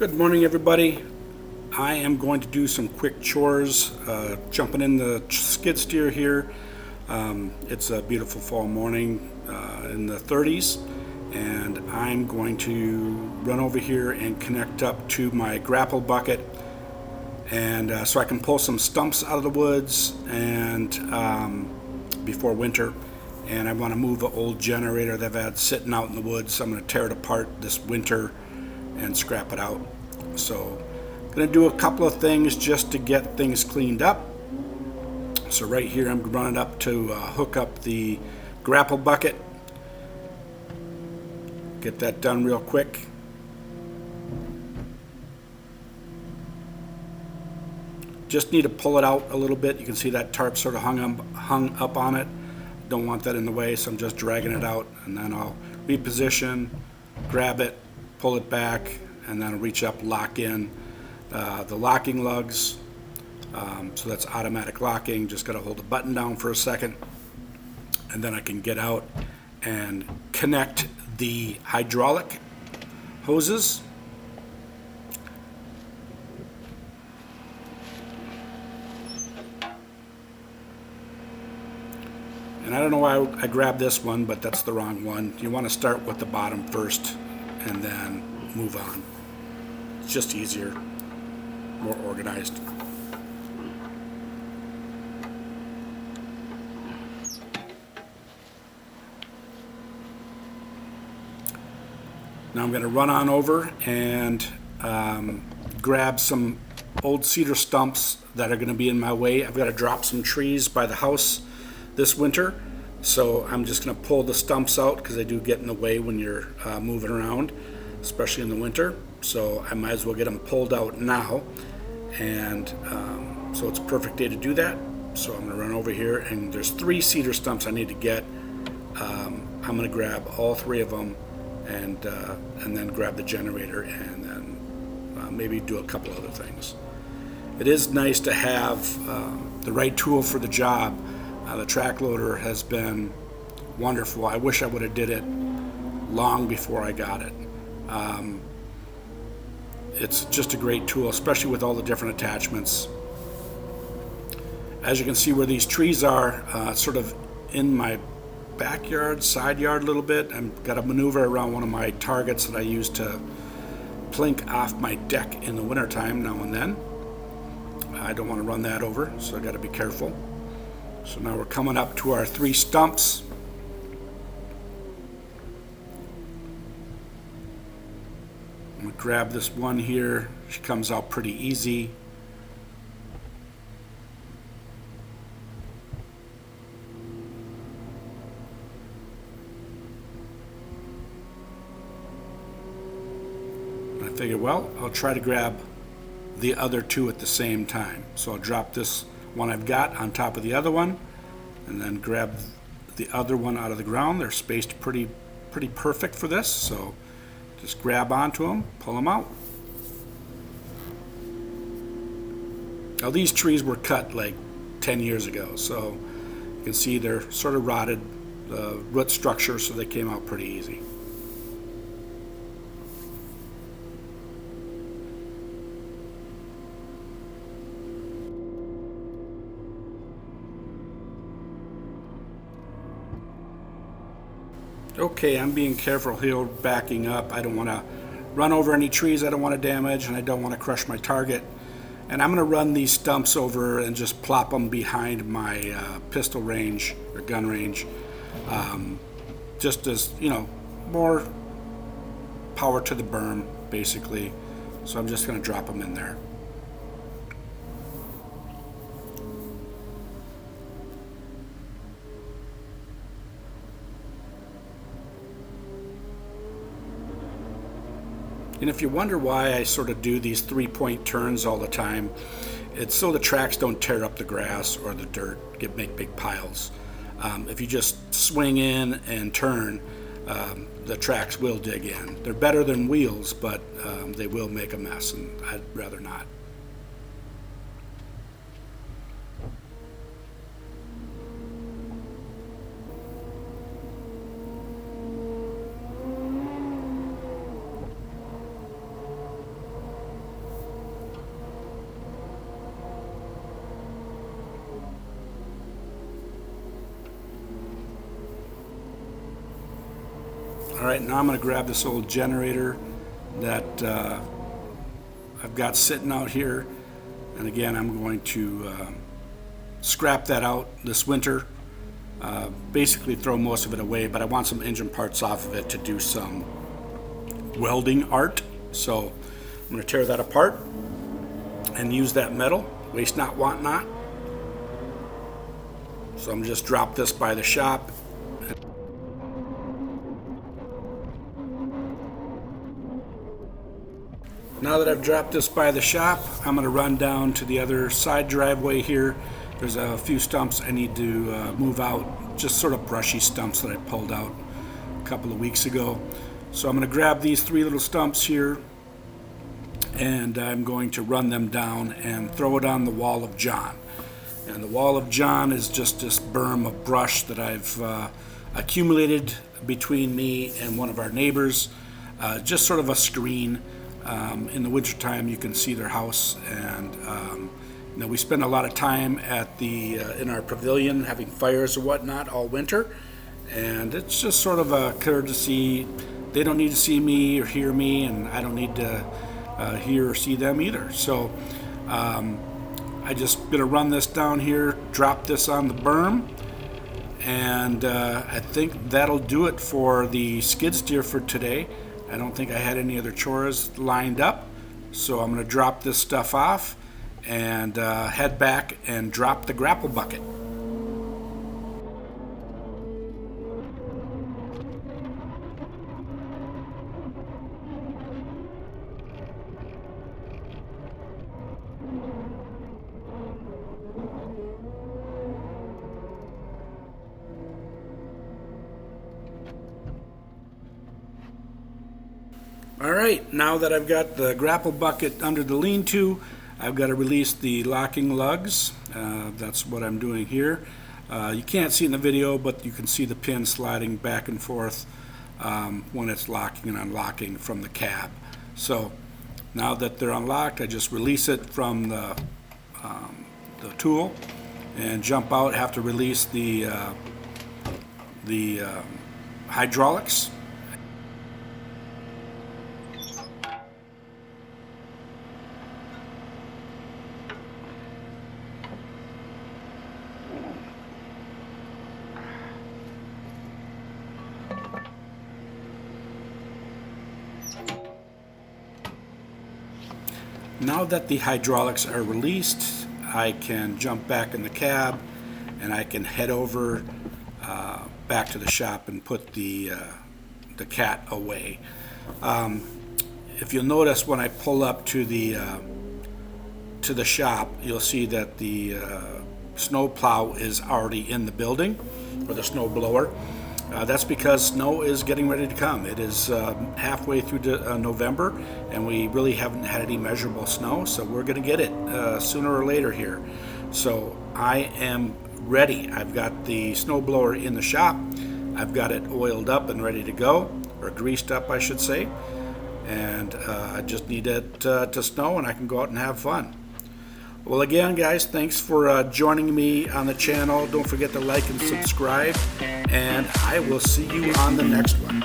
Good morning, everybody. I am going to do some quick chores, jumping in the skid steer here. It's a beautiful fall morning in the 30s, and I'm going to run over here and connect up to my grapple bucket, and so I can pull some stumps out of the woods and before winter. And I want to move an old generator that I've had sitting out in the woods. So I'm going to tear it apart this winter and scrap it out. So I'm going to do a couple of things just to get things cleaned up. So right here I'm running up to hook up the grapple bucket. Get that done real quick. Just need to pull it out a little bit. You can see that tarp sort of hung up on it. Don't want that in the way, so I'm just dragging it out, and then I'll reposition, grab it, pull it back, and then reach up, lock in the locking lugs. So that's automatic locking. Just got to hold the button down for a second, and then I can get out and connect the hydraulic hoses. And I don't know why I grabbed this one, but that's the wrong one. You want to start with the bottom first and then move on. It's just easier, more organized. Now I'm going to run on over and grab some old cedar stumps that are going to be in my way. I've got to drop some trees by the house this winter, so I'm just going to pull the stumps out because they do get in the way when you're moving around, especially in the winter. So I might as well get them pulled out now, and so it's a perfect day to do that. So I'm going to run over here, and there's 3 cedar stumps I need to get. I'm going to grab all 3 of them, and then grab the generator, and then maybe do a couple other things. It is nice to have the right tool for the job. The track loader has been wonderful. I wish I would have did it long before I got it. It's just a great tool, especially with all the different attachments. As you can see where these trees are, sort of in my backyard, side yard a little bit. I've got to maneuver around one of my targets that I use to plink off my deck in the wintertime now and then. I don't want to run that over, so I got to be careful. So now we're coming up to our 3 stumps. I'm going to grab this one here. She comes out pretty easy. I figured, well, I'll try to grab the other 2 at the same time. So I'll drop this one I've got on top of the other one, and then grab the other one out of the ground. They're spaced pretty perfect for this, so just grab onto them, pull them out. Now these trees were cut like 10 years ago, so you can see they're sort of rotted, root structure, so they came out pretty easy. Okay, I'm being careful here, backing up. I don't want to run over any trees I don't want to damage, and I don't want to crush my target. And I'm going to run these stumps over and just plop them behind my pistol range or gun range, just as, you know, more power to the berm, basically. So I'm just going to drop them in there. And if you wonder why I sort of do these 3-point turns all the time, it's so the tracks don't tear up the grass or the dirt, make big piles. If you just swing in and turn, the tracks will dig in. They're better than wheels, but they will make a mess, and I'd rather not. right, now I'm going to grab this old generator that I've got sitting out here, and again I'm going to scrap that out this winter. Basically throw most of it away, but I want some engine parts off of it to do some welding art. So I'm going to tear that apart and use that metal, waste not, want not. So I'm just drop this by the shop. Now that I've dropped this by the shop, I'm going to run down to the other side driveway here. There's a few stumps I need to move out, just sort of brushy stumps that I pulled out a couple of weeks ago. So I'm going to grab these 3 little stumps here, and I'm going to run them down and throw it on the wall of John. And the wall of John is just this berm of brush that I've accumulated between me and one of our neighbors, just sort of a screen. In the wintertime you can see their house, and you know, we spend a lot of time at the in our pavilion having fires or whatnot all winter, and it's just sort of a courtesy. They don't need to see me or hear me, and I don't need to hear or see them either. So I just gonna run this down here, drop this on the berm, and I think that'll do it for the skid steer for today. I don't think I had any other chores lined up, so I'm gonna drop this stuff off and head back and drop the grapple bucket. All right, now that I've got the grapple bucket under the lean-to, I've got to release the locking lugs. That's what I'm doing here. You can't see in the video, but you can see the pin sliding back and forth when it's locking and unlocking from the cab. So now that they're unlocked, I just release it from the tool and jump out. Have to release the hydraulics. Now that the hydraulics are released, I can jump back in the cab and I can head over back to the shop and put the cat away. If you'll notice, when I pull up to the shop, you'll see that the snow plow is already in the building, or the snow blower. That's because snow is getting ready to come. It is halfway through November, and we really haven't had any measurable snow, so we're going to get it sooner or later here. So I am ready. I've got the snow blower in the shop. I've got it oiled up and ready to go, or greased up, I should say. And I just need it to snow, and I can go out and have fun. Well, again, guys, thanks for joining me on the channel. Don't forget to like and subscribe, and I will see you on the next one.